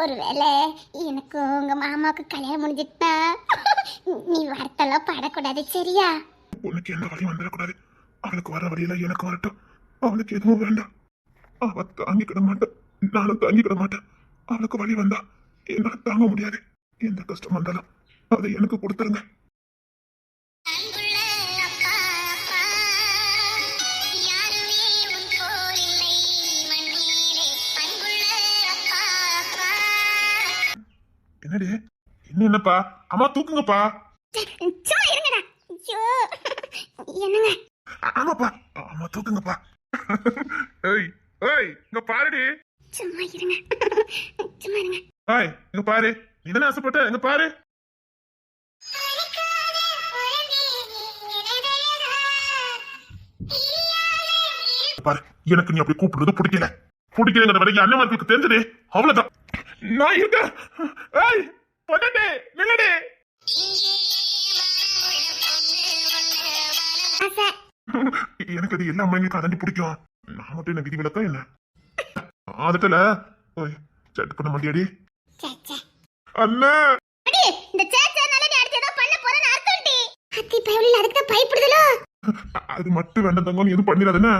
ஒருவேளை எனக்கு உங்க மாமாவுக்கு கல்யாணம் முடிஞ்சிட்டா நீ வருத்தெல்லாம் படக்கூடாது சரியா? உனக்கு எந்த வழியும் வந்துடக்கூடாது. அவளுக்கு வர வழியில எனக்கு வரட்டும். அவளுக்கு எதுவும் வேண்டாம். அவ தாங்கிக்கிட மாட்டேன், நானும் தாங்கிக்கிட மாட்டேன். அவளுக்கு வழி வந்தா என்னால தாங்க முடியாது. எந்த கஷ்டம் வந்தாலும் அதை எனக்கு கொடுத்துருங்க. என்னடி இன்னும் என்னப்பா? அம்மா தூக்குங்கப்பா. சும்மா இருங்கடா. ஐயோ என்னங்க? ஆமாப்பா, அம்மா தூக்குங்கப்பா. ஏய் ஏய் இங்க பாருடி. சும்மா இருங்க, சும்மா இருங்க. ஏய் இங்க பாரு, நீதானே ஆசைப்பட்ட, இங்க பாரு. பாரு, எனக்கு நீ அப்படி கூப்பிடுறது பிடிக்கல. பிடிக்கலங்கிற வரைக்கும் அண்ணன் தெரிஞ்சது அவ்வளவுதான். நான் இருக்க. ஏய் பொண்ணே நில்லடி. எனக்கு அது எல்லா அம்மைங்களுக்கும் அதாண்டி பிடிக்கும். நான் மட்டும் என்ன விதி விலக்கா என்ன? அதட்டல சட் பண்ண மாட்டியாடி? அண்ணா இந்த சேச்சனால நீ அடுத்து ஏதோ பண்ண போறன்னு அர்த்தம்டி. அத்தி பயவுல அதுக்கு தான் பயப்படுதலோ? அது மட்டும் வேண்டாம் தங்கம், நீ எதுவும் பண்ணிடாதே.